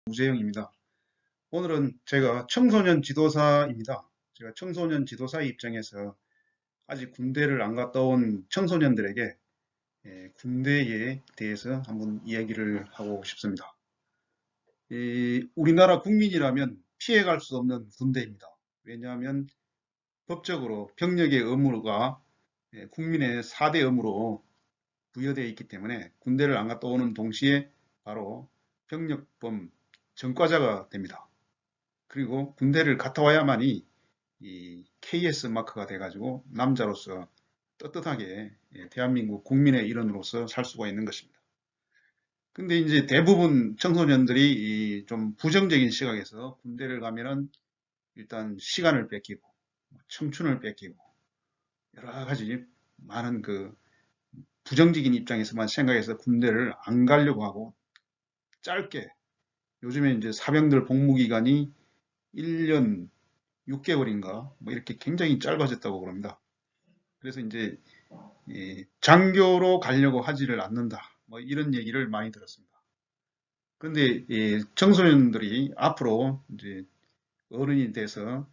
우재영입니다. 오늘은 제가 청소년 지도사입니다. 제가 청소년 지도사의 입장에서 아직 군대를 안 갔다 온 청소년들에게 군대에 대해서 한번 이야기를 하고 싶습니다. 우리나라 국민이라면 피해갈 수 없는 군대입니다. 왜냐하면 법적으로 병력의 의무가 국민의 4대 의무로 부여되어 있기 때문에 군대를 안 갔다 오는 동시에 바로 병력범 전과자가 됩니다. 그리고 군대를 갔다 와야만이 이 KS 마크가 돼가지고 남자로서 떳떳하게 대한민국 국민의 일원으로서 살 수가 있는 것입니다. 근데 이제 대부분 청소년들이 좀 부정적인 시각에서 군대를 가면은 일단 시간을 뺏기고 청춘을 뺏기고 여러 가지 많은 그 부정적인 입장에서만 생각해서 군대를 안 가려고 하고 짧게 요즘에 이제 사병들 복무 기간이 1년 6개월인가 뭐 이렇게 굉장히 짧아졌다고 그럽니다. 그래서 이제 장교로 가려고 하지를 않는다. 뭐 이런 얘기를 많이 들었습니다. 그런데 청소년들이 앞으로 이제 어른이 돼서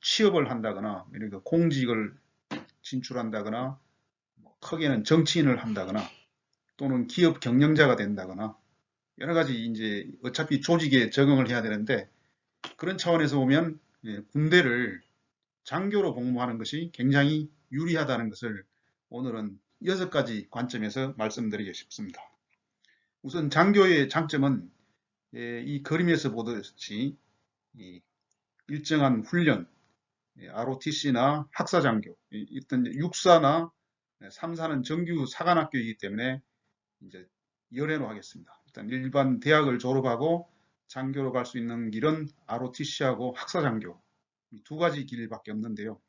취업을 한다거나 이렇게 공직을 진출한다거나 뭐 크게는 정치인을 한다거나 또는 기업 경영자가 된다거나 여러 가지 이제 어차피 조직에 적응을 해야 되는데 그런 차원에서 보면 군대를 장교로 복무하는 것이 굉장히 유리하다는 것을 오늘은 6가지 관점에서 말씀드리고 싶습니다. 우선 장교의 장점은 이 그림에서 보듯이 일정한 훈련, ROTC나 학사장교, 어떤 육사나 3사는 정규 사관학교이기 때문에 이제 열애로 하겠습니다. 일단 일반 대학을 졸업하고 장교로 갈 수 있는 길은 ROTC하고 학사장교 이 두 가지 길밖에 없는데요.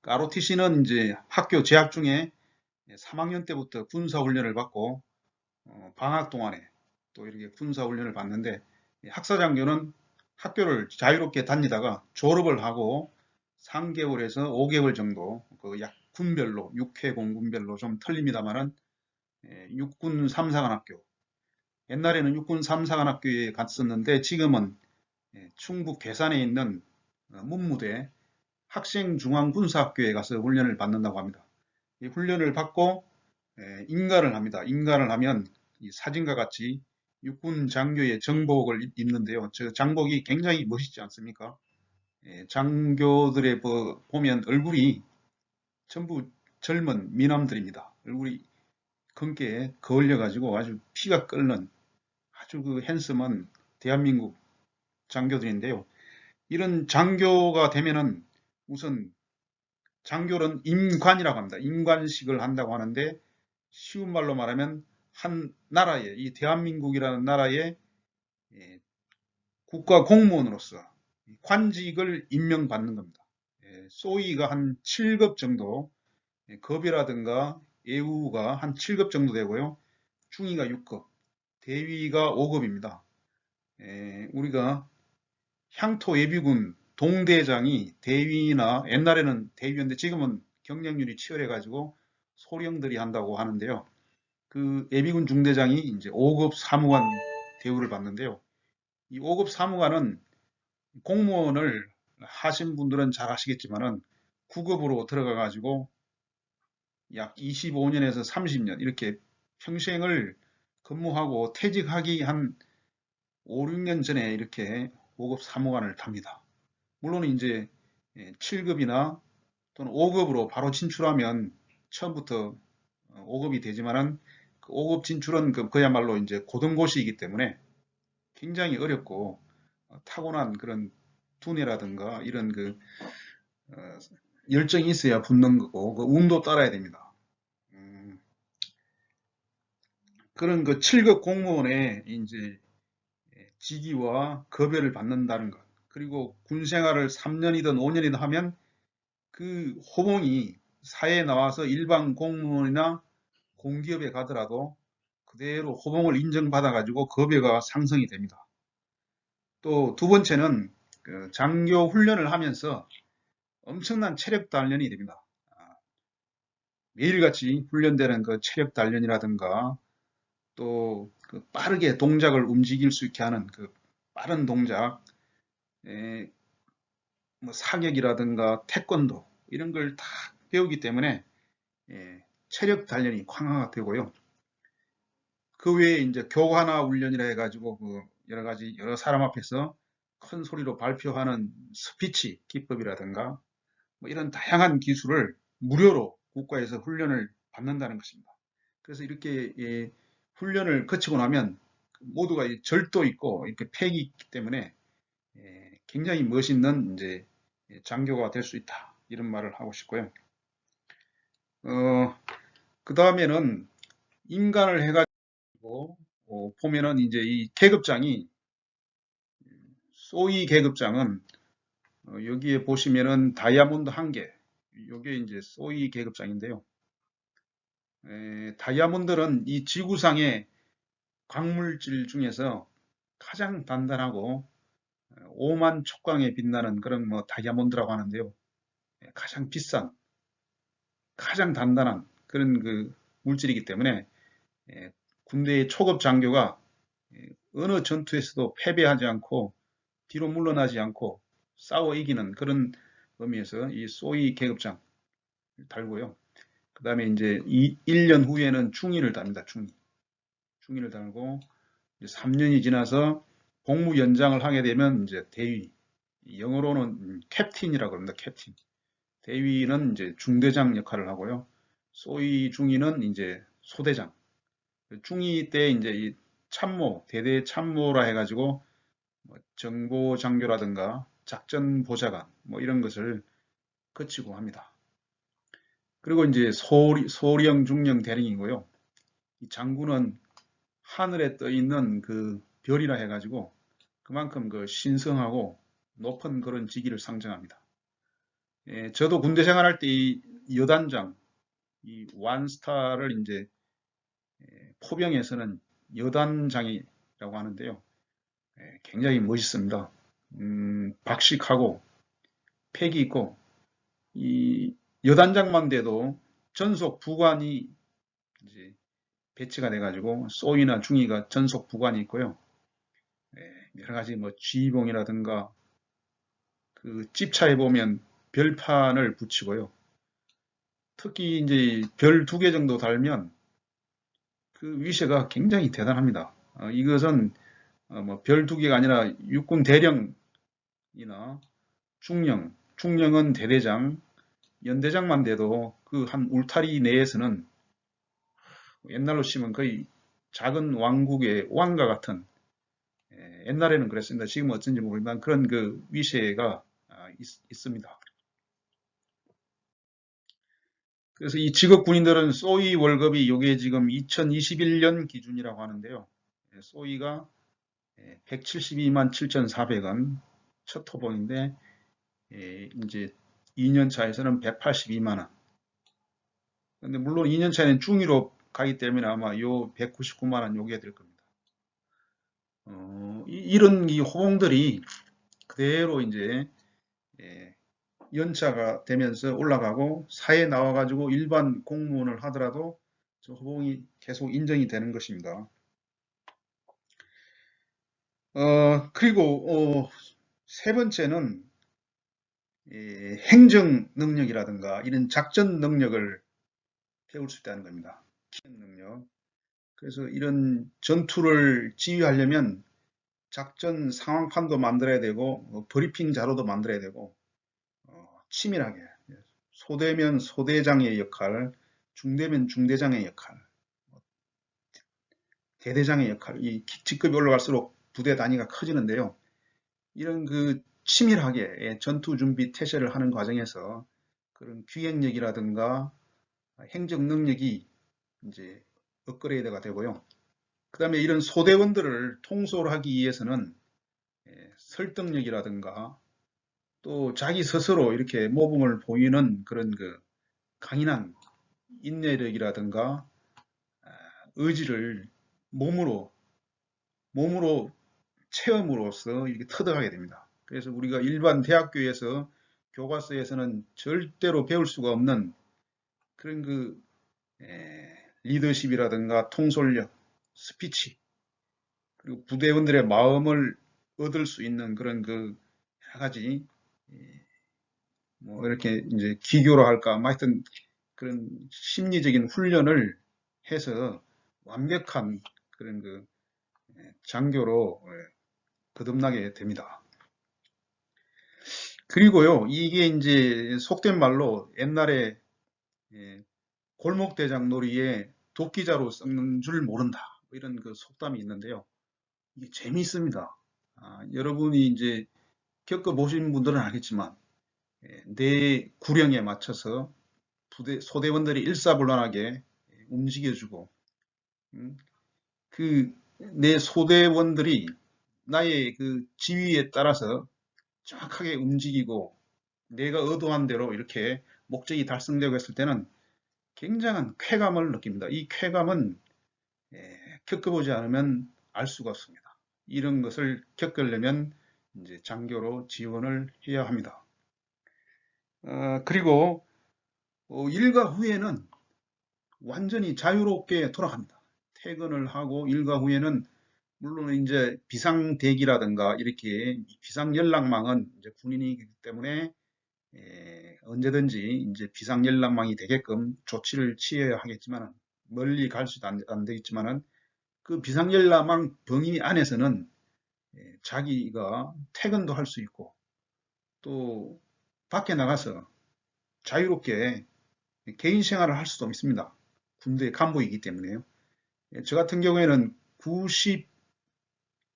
ROTC는 이제 학교 재학 중에 3학년 때부터 군사훈련을 받고 방학 동안에 또 이렇게 군사훈련을 받는데 학사장교는 학교를 자유롭게 다니다가 졸업을 하고 3개월에서 5개월 정도 그 약 군별로 6회 공군별로 좀 틀립니다만은 육군 3사관학교 옛날에는 육군 3사관학교에 갔었는데 지금은 충북 괴산에 있는 문무대 학생중앙군사학교에 가서 훈련을 받는다고 합니다. 이 훈련을 받고 인가를 합니다. 인가를 하면 이 사진과 같이 육군 장교의 정복을 입는데요. 저 장복이 굉장히 멋있지 않습니까? 장교들의 보면 얼굴이 전부 젊은 미남들입니다. 얼굴이 검게 거울려 가지고 아주 피가 끓는 아주 그 핸섬한 대한민국 장교들인데요. 이런 장교가 되면은 우선 장교는 임관이라고 합니다. 임관식을 한다고 하는데 쉬운 말로 말하면 한 나라의 이 대한민국이라는 나라의 국가 공무원으로서 관직을 임명받는 겁니다. 소위가 한 7급 정도, 급이라든가 예우가 한 7급 정도 되고요. 중위가 6급, 대위가 5급입니다. 우리가 향토 예비군 동대장이 대위나 옛날에는 대위였는데 지금은 경력률이 치열해가지고 소령들이 한다고 하는데요. 그 예비군 중대장이 이제 5급 사무관 대우를 받는데요. 이 5급 사무관은 공무원을 하신 분들은 잘 아시겠지만은 9급으로 들어가 가지고 약 25년에서 30년 이렇게 평생을 근무하고 퇴직하기 한 5, 6년 전에 이렇게 5급 사무관을 탑니다. 물론 이제 7급이나 또는 5급으로 바로 진출하면 처음부터 5급이 되지만은 그 5급 진출은 그야말로 이제 고등고시이기 때문에 굉장히 어렵고 타고난 그런 두뇌라든가 이런 그 어, 열정이 있어야 붙는 거고 그 운도 따라야 됩니다. 그런 그 7급 공무원의 이제 직위와 급여를 받는다는 것. 그리고 군 생활을 3년이든 5년이든 하면 그 호봉이 사회에 나와서 일반 공무원이나 공기업에 가더라도 그대로 호봉을 인정받아 가지고 급여가 상승이 됩니다. 또 두 번째는 그 장교 훈련을 하면서 엄청난 체력 단련이 됩니다. 매일같이 훈련되는 그 체력 단련이라든가 또 그 빠르게 동작을 움직일 수 있게 하는 그 빠른 동작, 뭐 사격이라든가 태권도 이런 걸 다 배우기 때문에 체력 단련이 강화가 되고요. 그 외에 이제 교관화 훈련이라 해가지고 그 여러 가지 여러 사람 앞에서 큰 소리로 발표하는 스피치 기법이라든가 뭐 이런 다양한 기술을 무료로 국가에서 훈련을 받는다는 것입니다. 그래서 이렇게 훈련을 거치고 나면 모두가 절도 있고 이렇게 패기 있기 때문에 굉장히 멋있는 이제 장교가 될 수 있다 이런 말을 하고 싶고요. 그 다음에는 인간을 해가지고 보면은 이제 이 계급장이 소위 계급장은 여기에 보시면은 다이아몬드 한 개, 요게 이제 소위 계급장인데요. 다이아몬드는 이 지구상의 광물질 중에서 가장 단단하고 오만 촉광에 빛나는 그런 뭐 다이아몬드라고 하는데요. 가장 비싼, 가장 단단한 그런 그 물질이기 때문에 군대의 초급 장교가 어느 전투에서도 패배하지 않고 뒤로 물러나지 않고 싸워 이기는 그런 의미에서 이 소위 계급장 달고요. 그 다음에 이제 1년 후에는 중위를 답니다. 중위를 달고 3년이 지나서 복무 연장을 하게 되면 이제 대위, 영어로는 캡틴이라고 합니다. 캡틴. 대위는 이제 중대장 역할을 하고요. 소위 중위는 이제 소대장. 중위 때 이제 이 참모, 대대 참모라 해가지고 뭐 정보 장교라든가 작전 보좌관 뭐 이런 것을 거치고 합니다. 그리고 이제 소령, 중령, 대령이고요. 이 장군은 하늘에 떠 있는 그 별이라 해가지고 그만큼 그 신성하고 높은 그런 직위를 상징합니다. 저도 군대 생활할 때 이 여단장, 이 완스타를 이제 포병에서는 여단장이라고 하는데요. 굉장히 멋있습니다. 박식하고 패기 있고 이 여단장만 돼도 전속 부관이 이제 배치가 돼가지고 소위나 중위가 전속 부관이 있고요. 여러 가지 뭐 쥐봉이라든가 그 집차에 보면 별판을 붙이고요. 특히 이제 별 2개 정도 달면 그 위세가 굉장히 대단합니다. 이것은 뭐별 2개가 아니라 육군 대령이나 중령은 대대장, 연대장만 돼도 그 한 울타리 내에서는 옛날로 치면 거의 작은 왕국의 왕과 같은 옛날에는 그랬습니다. 지금은 어쩐지 모르지만 그런 그 위세가 있습니다. 그래서 이 직업 군인들은 소위 월급이 요게 지금 2021년 기준이라고 하는데요. 소위가 172만 7,400원 첫 토봉인데 이제 2년 차에서는 182만 원. 근데 물론 2년 차에는 중위로 가기 때문에 아마 요 199만 원 요게 될 겁니다. 이런 이 호봉들이 그대로 이제 연차가 되면서 올라가고 사회에 나와가지고 일반 공무원을 하더라도 저 호봉이 계속 인정이 되는 것입니다. 그리고 세 번째는 행정 능력이라든가 이런 작전 능력을 배울 수 있다는 겁니다. 기획 능력. 그래서 이런 전투를 지휘하려면 작전 상황판도 만들어야 되고 브리핑 자료도 만들어야 되고 치밀하게 소대면 소대장의 역할, 중대면 중대장의 역할, 대대장의 역할, 이 직급이 올라갈수록 부대 단위가 커지는데요. 이런 그 치밀하게 전투 준비 태세를 하는 과정에서 그런 기획력이라든가 행정 능력이 이제 업그레이드가 되고요. 그 다음에 이런 소대원들을 통솔하기 위해서는 설득력이라든가 또 자기 스스로 이렇게 모범을 보이는 그런 그 강인한 인내력이라든가 의지를 몸으로 체험으로써 이렇게 터득하게 됩니다. 그래서 우리가 일반 대학교에서 교과서에서는 절대로 배울 수가 없는 그런 그 리더십이라든가 통솔력, 스피치 그리고 부대원들의 마음을 얻을 수 있는 그런 그 여러 가지 뭐 이렇게 이제 기교로 할까, 뭐 하여튼 그런 심리적인 훈련을 해서 완벽한 그런 그 장교로 거듭나게 됩니다. 그리고요, 이게 이제 속된 말로 옛날에 골목대장 놀이에 도끼자루 썩는 줄 모른다, 뭐 이런 그 속담이 있는데요. 이게 재미있습니다. 여러분이 이제 겪어보신 분들은 알겠지만 내 구령에 맞춰서 소대원들이 일사불란하게 움직여주고, 음, 내 소대원들이 나의 그 지위에 따라서 정확하게 움직이고 내가 의도한 대로 이렇게 목적이 달성되고 했을 때는 굉장한 쾌감을 느낍니다. 이 쾌감은 겪어보지 않으면 알 수가 없습니다. 이런 것을 겪으려면 이제 장교로 지원을 해야 합니다. 그리고 일과 후에는 완전히 자유롭게 돌아갑니다. 퇴근을 하고 일과 후에는 물론 이제 비상대기라든가 이렇게 비상연락망은 이제 군인이기 때문에 언제든지 이제 비상연락망이 되게끔 조치를 취해야 하겠지만, 멀리 갈 수도 안 되겠지만은 그 비상연락망 범위 안에서는 자기가 퇴근도 할 수 있고 또 밖에 나가서 자유롭게 개인 생활을 할 수도 있습니다. 군대 간부이기 때문에요. 저 같은 경우에는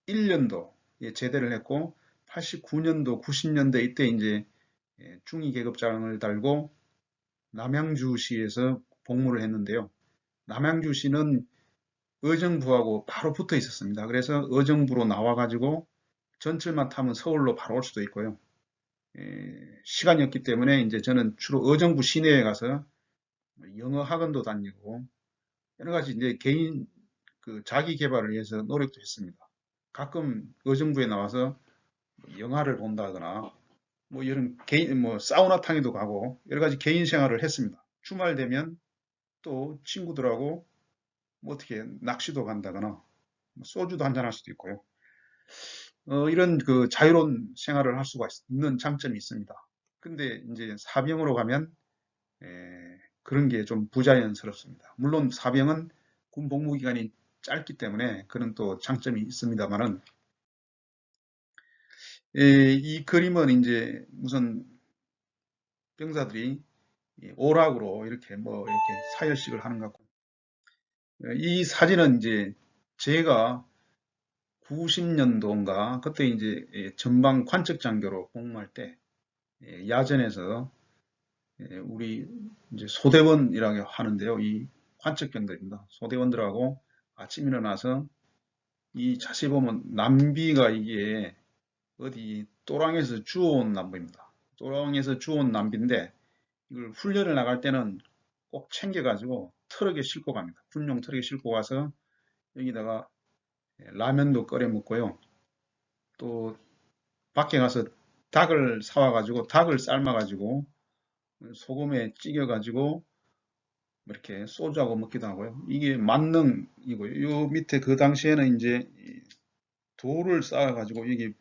91년도에 제대를 했고 89년도, 90년대 이때 이제 중위 계급장을 달고 남양주시에서 복무를 했는데요. 남양주시는 의정부하고 바로 붙어 있었습니다. 그래서 의정부로 나와가지고 전철만 타면 서울로 바로 올 수도 있고요. 시간이 없기 때문에 이제 저는 주로 의정부 시내에 가서 영어 학원도 다니고 여러 가지 이제 개인 그 자기 개발을 위해서 노력도 했습니다. 가끔 의정부에 나와서 영화를 본다거나 뭐 이런 개인 뭐 사우나탕에도 가고 여러 가지 개인 생활을 했습니다. 주말 되면 또 친구들하고 뭐 어떻게 낚시도 간다거나 뭐 소주도 한잔 할 수도 있고요. 이런 그 자유로운 생활을 할 수가 있는 장점이 있습니다. 근데 이제 사병으로 가면 그런 게 좀 부자연스럽습니다. 물론 사병은 군 복무 기간이 짧기 때문에 그런 또 장점이 있습니다만은 이 그림은 이제 우선 병사들이 오락으로 이렇게 뭐 이렇게 사열식을 하는 것 같고, 이 사진은 이제 제가 90년도인가 그때 이제 전방 관측 장교로 복무할 때 야전에서 우리 이제 소대원이라고 하는데요. 이 관측병들입니다. 소대원들하고 아침 일어나서 이 자세히 보면 남비가 이게 어디 또랑에서 주워온 남비입니다. 또랑에서 주워온 남비인데 이걸 훈련을 나갈 때는 꼭 챙겨가지고 트럭에 싣고 갑니다. 군용 트럭에 싣고 가서 여기다가 라면도 끓여 먹고요. 또 밖에 가서 닭을 사와가지고 닭을 삶아가지고 소금에 찍어가지고 이렇게 소주하고 먹기도 하고요. 이게 만능이고요. 요 밑에 그 당시에는 이제 돌을 쌓아가지고 여기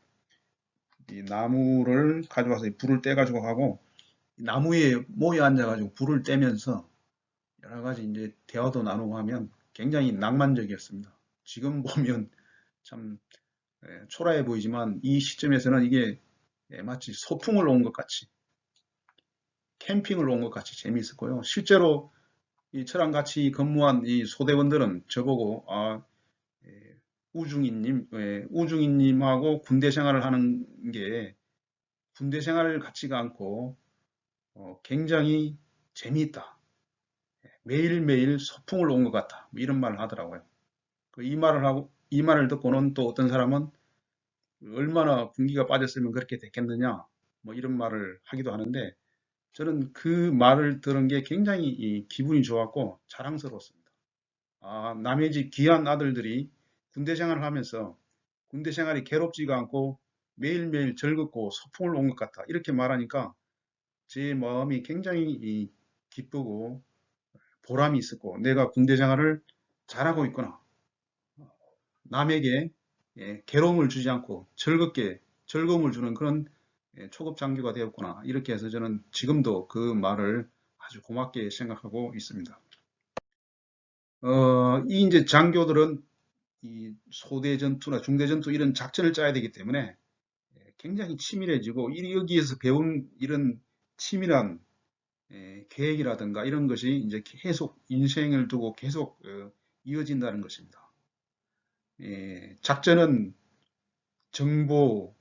이 나무를 가져와서 불을 떼가지고 가고 나무에 모여 앉아가지고 불을 떼면서 여러 가지 이제 대화도 나누고 하면 굉장히 낭만적이었습니다. 지금 보면 참 초라해 보이지만 이 시점에서는 이게 마치 소풍을 온 것 같이 캠핑을 온 것 같이 재미있었고요. 실제로 저랑 같이 근무한 이 소대원들은 저보고 우중이님하고 군대 생활을 하는 게 군대 생활 같지가 않고 굉장히 재미있다. 매일매일 소풍을 온 것 같다. 뭐 이런 말을 하더라고요. 이 말을 듣고는 또 어떤 사람은 얼마나 군기가 빠졌으면 그렇게 됐겠느냐. 뭐 이런 말을 하기도 하는데 저는 그 말을 들은 게 굉장히 기분이 좋았고 자랑스러웠습니다. 남의 집 귀한 아들들이 군대 생활을 하면서 군대 생활이 괴롭지가 않고 매일매일 즐겁고 소풍을 온 것 같아. 이렇게 말하니까 제 마음이 굉장히 기쁘고 보람이 있었고 내가 군대 생활을 잘하고 있구나. 남에게 괴로움을 주지 않고 즐거움을 주는 그런 초급 장교가 되었구나. 이렇게 해서 저는 지금도 그 말을 아주 고맙게 생각하고 있습니다. 이 이제 장교들은 이 소대 전투나 중대 전투 이런 작전을 짜야 되기 때문에 굉장히 치밀해지고 여기에서 배운 이런 치밀한 계획이라든가 이런 것이 이제 계속 인생을 두고 계속 이어진다는 것입니다. 작전은 정보,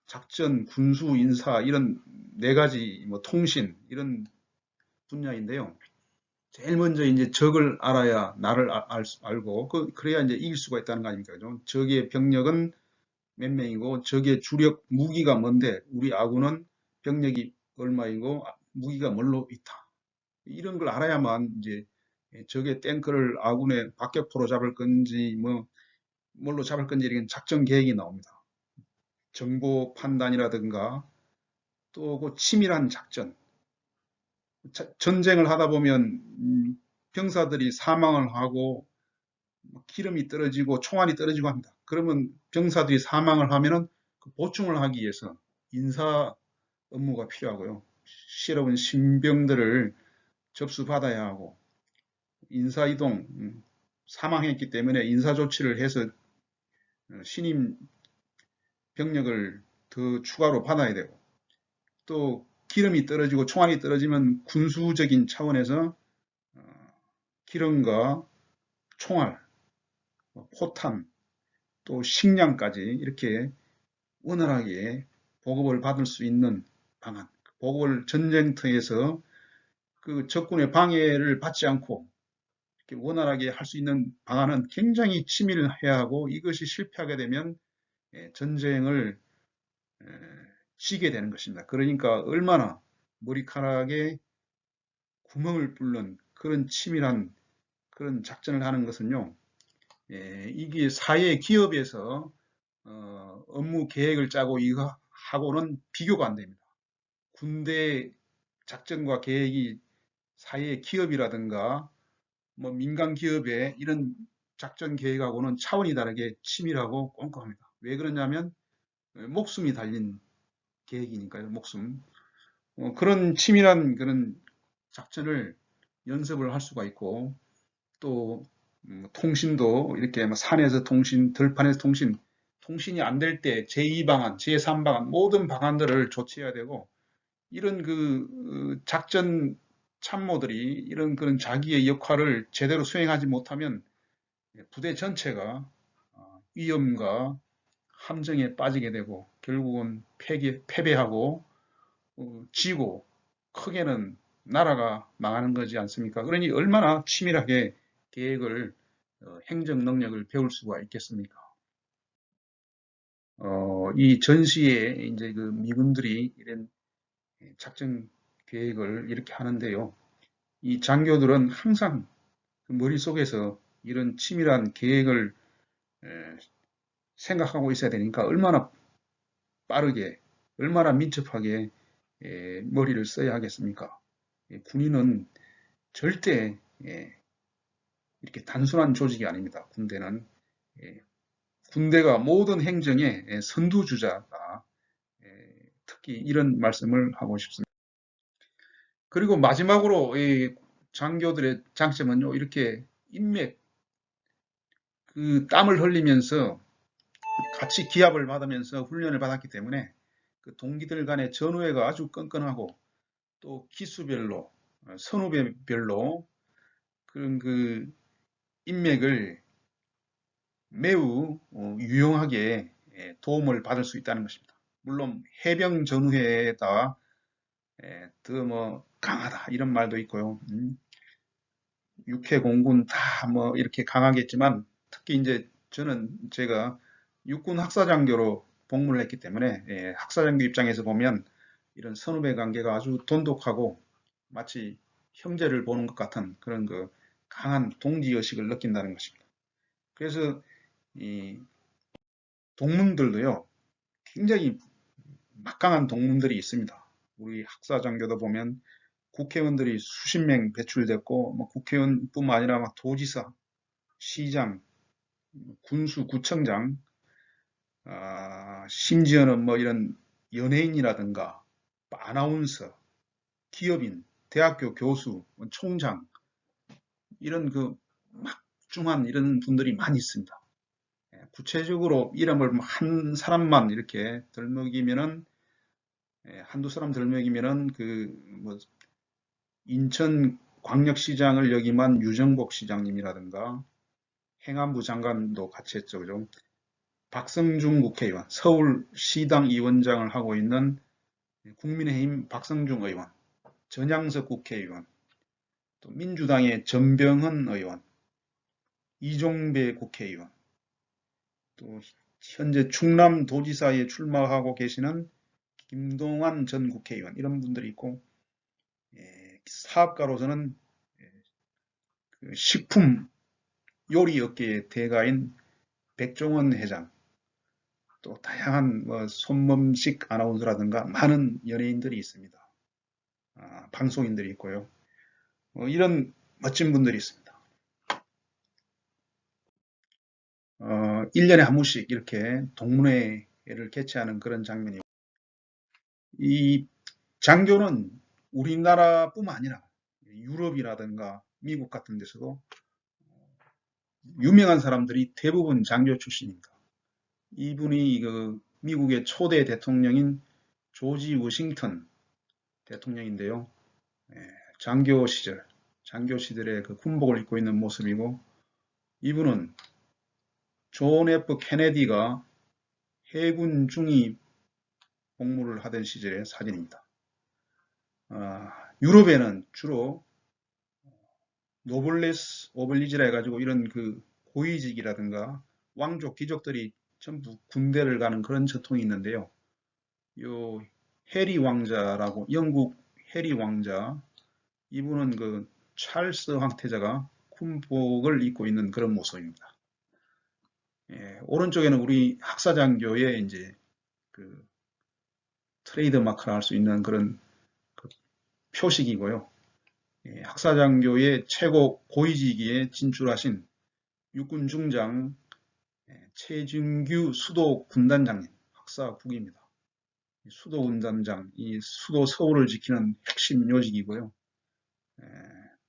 작전, 군수, 인사 이런 네 가지 뭐 통신 이런 분야인데요. 제일 먼저 이제 적을 알아야 나를 알고 그래야 이제 이길 수가 있다는 거 아닙니까? 적의 병력은 몇 명이고 적의 주력 무기가 뭔데 우리 아군은 병력이 얼마이고 무기가 뭘로 있다. 이런 걸 알아야만 이제 적의 탱크를 아군의 박격포로 잡을 건지 뭐 뭘로 잡을 건지 이런 작전 계획이 나옵니다. 정보 판단이라든가 또 그 치밀한 작전. 전쟁을 하다 보면 병사들이 사망을 하고 기름이 떨어지고 총알이 떨어지고 합니다. 그러면 병사들이 사망을 하면은 그 보충을 하기 위해서 인사 업무가 필요하고요. 실업은 신병들을 접수받아야 하고 인사 이동 사망했기 때문에 인사 조치를 해서 신임 병력을 더 추가로 받아야 되고 또 기름이 떨어지고 총알이 떨어지면 군수적인 차원에서 기름과 총알, 포탄, 또 식량까지 이렇게 원활하게 보급을 받을 수 있는 방안, 보급을 전쟁터에서 그 적군의 방해를 받지 않고 이렇게 원활하게 할 수 있는 방안은 굉장히 치밀해야 하고 이것이 실패하게 되면 전쟁을 지게 되는 것입니다. 그러니까 얼마나 머리카락에 구멍을 뚫는 그런 치밀한 그런 작전을 하는 것은요. 이게 사회 기업에서 업무 계획을 짜고 이거 하고는 비교가 안 됩니다. 군대 작전과 계획이 사회 기업이라든가 뭐 민간 기업의 이런 작전 계획하고는 차원이 다르게 치밀하고 꼼꼼합니다. 왜 그러냐면 목숨이 달린 계획이니까요. 목숨. 그런 치밀한 그런 작전을 연습을 할 수가 있고 또 통신도 이렇게 뭐 산에서 통신, 들판에서 통신, 통신이 안 될 때 제2방안, 제3방안 모든 방안들을 조치해야 되고 이런 그 작전 참모들이 이런 그런 자기의 역할을 제대로 수행하지 못하면 부대 전체가 위험과 함정에 빠지게 되고 결국은 패배하고 지고 크게는 나라가 망하는 거지 않습니까? 그러니 얼마나 치밀하게 계획을 행정 능력을 배울 수가 있겠습니까? 이 전시에 이제 그 미군들이 이런 작전 계획을 이렇게 하는데요. 이 장교들은 항상 그 머릿속에서 이런 치밀한 계획을 생각하고 있어야 되니까 얼마나 빠르게, 얼마나 민첩하게 머리를 써야 하겠습니까? 군인은 절대 이렇게 단순한 조직이 아닙니다. 군대는 군대가 모든 행정의 선두주자다. 특히 이런 말씀을 하고 싶습니다. 그리고 마지막으로 이 장교들의 장점은요, 이렇게 인맥, 그 땀을 흘리면서 같이 기합을 받으면서 훈련을 받았기 때문에 그 동기들 간의 전우애가 아주 끈끈하고 또 기수별로, 선후배별로 그런 그 인맥을 매우 유용하게 도움을 받을 수 있다는 것입니다. 물론 해병 전후회에다 더 뭐 강하다 이런 말도 있고요. 육해공군 다 뭐 이렇게 강하겠지만 특히 이제 저는 제가 육군 학사장교로 복무를 했기 때문에 학사장교 입장에서 보면 이런 선후배 관계가 아주 돈독하고 마치 형제를 보는 것 같은 그런 그 강한 동지의식을 느낀다는 것입니다. 그래서 이 동문들도요, 굉장히 막강한 동문들이 있습니다. 우리 학사장교도 보면 국회의원들이 수십 명 배출됐고, 뭐 국회의원뿐만 아니라 막 도지사, 시장, 군수, 구청장, 심지어는 뭐 이런 연예인이라든가 아나운서, 기업인, 대학교 교수, 총장 이런 그 막중한 이런 분들이 많이 있습니다. 구체적으로 이름을 한 사람만 이렇게 들먹이면은 한두 사람 들먹이면은 그뭐 인천광역시장을 역임한 유정복 시장님이라든가 행안부 장관도 같이 했죠, 그죠? 박성중 국회의원, 서울시당 위원장을 하고 있는 국민의힘 박성중 의원, 전양석 국회의원, 또 민주당의 전병헌 의원, 이종배 국회의원, 또 현재 충남도지사에 출마하고 계시는 김동완 전 국회의원 이런 분들이 있고 사업가로서는 그 식품 요리 업계의 대가인 백종원 회장, 또 다양한 뭐 손범식 아나운서라든가 많은 연예인들이 있습니다. 방송인들이 있고요. 이런 멋진 분들이 있습니다. 1년에 한 번씩 이렇게 동문회를 개최하는 그런 장면이고, 이 장교는 우리나라뿐만 아니라 유럽이라든가 미국 같은 데서도 유명한 사람들이 대부분 장교 출신입니다. 이분이 그 미국의 초대 대통령인 조지 워싱턴 대통령인데요. 장교 시절에 그 군복을 입고 있는 모습이고, 이분은 존 F 케네디가 해군 중위 복무를 하던 시절의 사진입니다. 유럽에는 주로 노블레스 오블리지라 해가지고 이런 그 고위직이라든가 왕족 귀족들이 전부 군대를 가는 그런 전통이 있는데요. 요 해리 왕자라고, 영국 해리 왕자, 이분은 그 찰스 황태자가 군복을 입고 있는 그런 모습입니다. 오른쪽에는 우리 학사장교의 이제 그 트레이드 마크를 할 수 있는 그런 그 표식이고요. 학사장교의 최고 고위직위에 진출하신 육군 중장 최진규 수도 군단장님, 학사국입니다. 수도 군단장, 이 수도 서울을 지키는 핵심 요직이고요.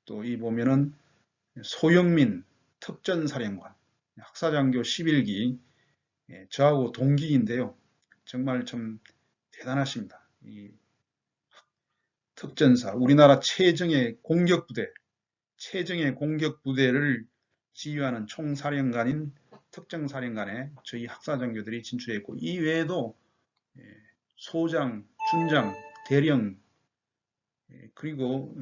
또 이 보면은 소영민 특전사령관, 학사장교 11기, 저하고 동기인데요. 정말 좀 대단하십니다. 이 특전사, 우리나라 최정예 공격부대를 지휘하는 총사령관인 특정사령관에 저희 학사장교들이 진출해 있고, 이 외에도 소장, 준장, 대령, 그리고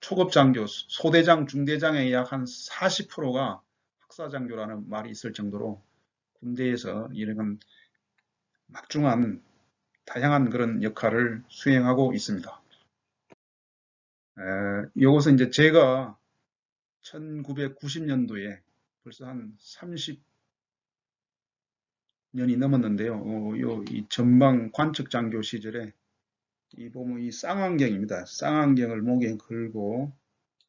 초급장교, 소대장, 중대장의 약 한 40%가 학사장교라는 말이 있을 정도로 군대에서 이런 막중한 다양한 그런 역할을 수행하고 있습니다. 이것은 이제 제가 1990년도에 벌써 한 30년이 넘었는데요. 이 전방 관측장교 시절에 이 보면 이 쌍안경입니다. 쌍안경을 목에 걸고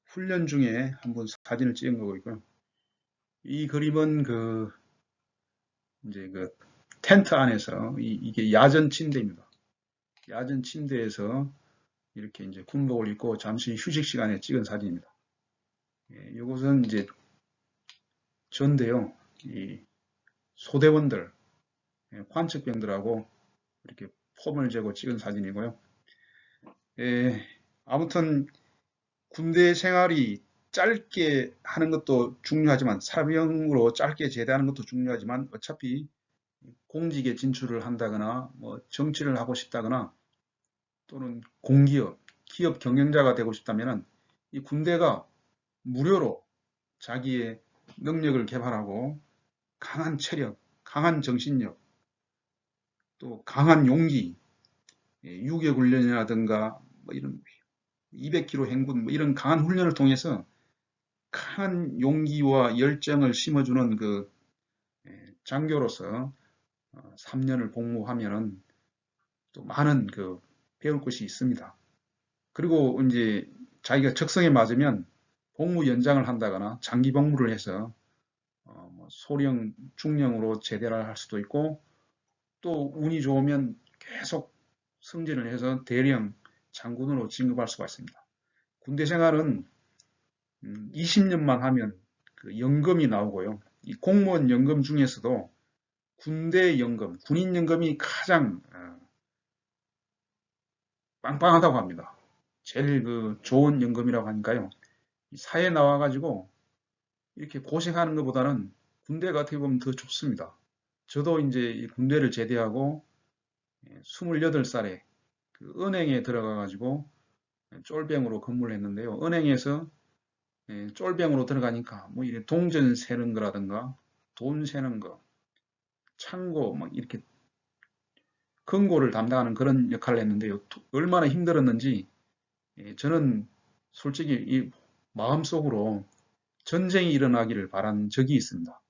훈련 중에 한번 사진을 찍은 거고요. 이 그림은 이제 그 텐트 안에서 이게 야전 침대입니다. 야전 침대에서 이렇게 이제 군복을 입고 잠시 휴식 시간에 찍은 사진입니다. 이것은 이제 전데요. 이 소대원들, 관측병들하고 이렇게 폼을 재고 찍은 사진이고요. 아무튼 군대 생활이 짧게 하는 것도 중요하지만, 사병으로 짧게 제대하는 것도 중요하지만, 어차피 공직에 진출을 한다거나 뭐 정치를 하고 싶다거나 또는 공기업, 기업 경영자가 되고 싶다면 이 군대가 무료로 자기의 능력을 개발하고 강한 체력, 강한 정신력, 또 강한 용기, 유격 훈련이라든가 뭐 이런 200km 행군 뭐 이런 강한 훈련을 통해서 강한 용기와 열정을 심어주는 그 장교로서 3년을 복무하면은 또 많은 그 배울 것이 있습니다. 그리고 이제 자기가 적성에 맞으면 복무 연장을 한다거나 장기 복무를 해서 뭐 소령, 중령으로 제대를 할 수도 있고 또 운이 좋으면 계속 승진을 해서 대령, 장군으로 진급할 수가 있습니다. 군대 생활은 20년만 하면 그 연금이 나오고요. 이 공무원 연금 중에서도 군대 연금, 군인 연금이 가장 빵빵하다고 합니다. 제일 그 좋은 연금이라고 하니까요. 사회에 나와가지고 이렇게 고생하는 것보다는 군대가 어떻게 보면 더 좋습니다. 저도 이제 군대를 제대하고 28살에 그 은행에 들어가가지고 쫄병으로 근무를 했는데요. 은행에서 쫄병으로 들어가니까 뭐 이렇게 동전 세는 거라든가 돈 세는 거, 창고 막 이렇게 금고를 담당하는 그런 역할을 했는데요. 얼마나 힘들었는지 저는 솔직히 이 마음속으로 전쟁이 일어나기를 바란 적이 있습니다.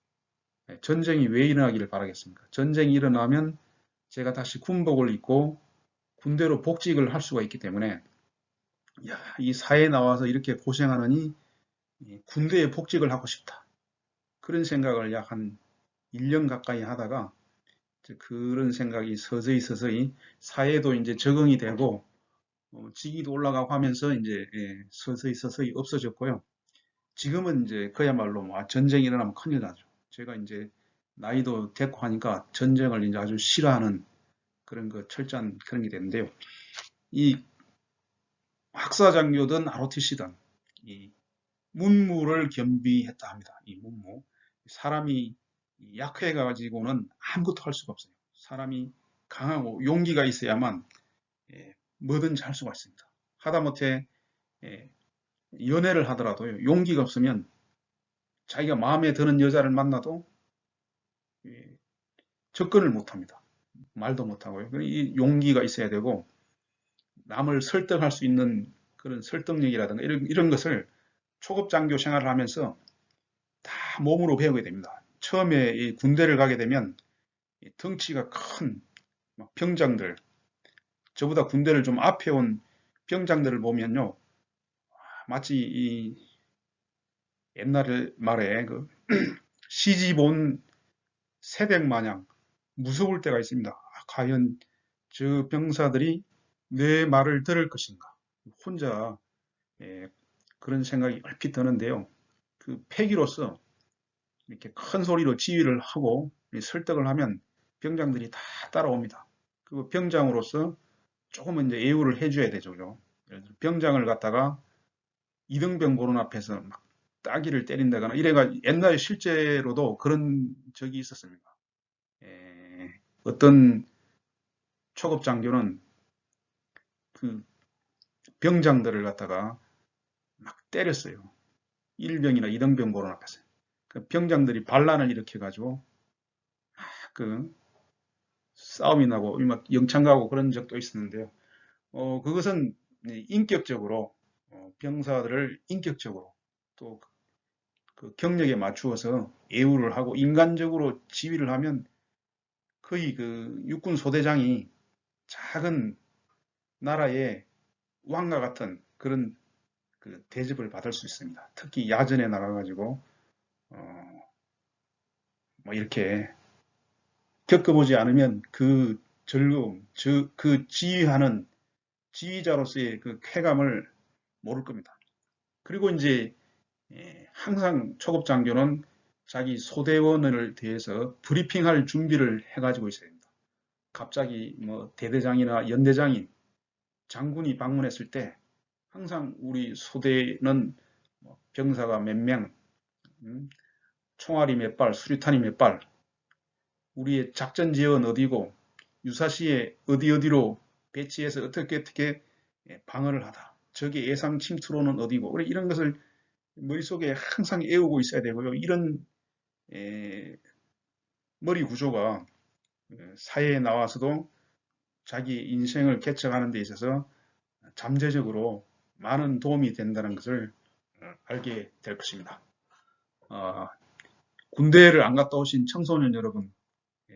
전쟁이 왜 일어나기를 바라겠습니까? 전쟁이 일어나면 제가 다시 군복을 입고 군대로 복직을 할 수가 있기 때문에 야, 이 사회에 나와서 이렇게 고생하느니 군대에 복직을 하고 싶다. 그런 생각을 약 한 1년 가까이 하다가 그런 생각이 서서히 사회에도 이제 적응이 되고 직위도 올라가고 하면서 이제 서서히 없어졌고요. 지금은 이제 그야말로 전쟁이 일어나면 큰일 나죠. 제가 이제 나이도 됐고 하니까 전쟁을 이제 아주 싫어하는 그런 그 철저한 그런 게 되는데요. 이 학사장교든 ROTC든 이 문무를 겸비했다 합니다. 이 문무. 사람이 약해가지고는 아무것도 할 수가 없어요. 사람이 강하고 용기가 있어야만 뭐든지 할 수가 있습니다. 하다못해 연애를 하더라도요. 용기가 없으면 자기가 마음에 드는 여자를 만나도 접근을 못합니다. 말도 못하고요. 이 용기가 있어야 되고 남을 설득할 수 있는 그런 설득력이라든가 이런 것을 초급 장교 생활을 하면서 다 몸으로 배우게 됩니다. 처음에 이 군대를 가게 되면 덩치가 큰 병장들, 저보다 군대를 좀 앞에 온 병장들을 보면요, 마치 이 옛날 말에 그 시집 온 새댁 마냥 무서울 때가 있습니다. 과연 저 병사들이 내 말을 들을 것인가? 혼자 그런 생각이 얼핏 드는데요. 그 패기로서 이렇게 큰 소리로 지휘를 하고 설득을 하면 병장들이 다 따라옵니다. 그 병장으로서 조금은 이제 예우를 해줘야 되죠. 병장을 갖다가 이등병 보는 앞에서 막 따기를 때린다거나 이래가 옛날에 실제로도 그런 적이 있었습니다. 어떤 초급 장교는 그 병장들을 갖다가 막 때렸어요. 1병이나 2등병 보는 앞에서. 그 병장들이 반란을 일으켜가지고 그 싸움이 나고 막 영창 가고 그런 적도 있었는데요. 그것은 인격적으로 병사들을 인격적으로 또 그 경력에 맞추어서 예우를 하고 인간적으로 지휘를 하면 거의 그 육군 소대장이 작은 나라의 왕과 같은 그런 그 대접을 받을 수 있습니다. 특히 야전에 나가가지고 뭐 이렇게 겪어보지 않으면 그 즐거움, 그 지휘하는 지휘자로서의 그 쾌감을 모를 겁니다. 그리고 이제 항상 초급 장교는 자기 소대원을 대해서 브리핑할 준비를 해가지고 있어야 됩니다. 갑자기 뭐 대대장이나 연대장인 장군이 방문했을 때 항상 우리 소대는 병사가 몇 명, 총알이 몇 발, 수류탄이 몇 발, 우리의 작전 지역은 어디고 유사시에 어디로 배치해서 어떻게 방어를 하다. 적의 예상 침투로는 어디고 이런 것을 머릿속에 항상 애우고 있어야 되고요. 이런 머리 구조가 사회에 나와서도 자기 인생을 개척하는 데 있어서 잠재적으로 많은 도움이 된다는 것을 알게 될 것입니다. 군대를 안 갔다 오신 청소년 여러분,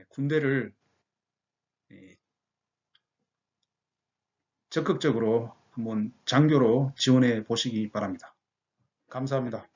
군대를 적극적으로 한번 장교로 지원해 보시기 바랍니다. 감사합니다.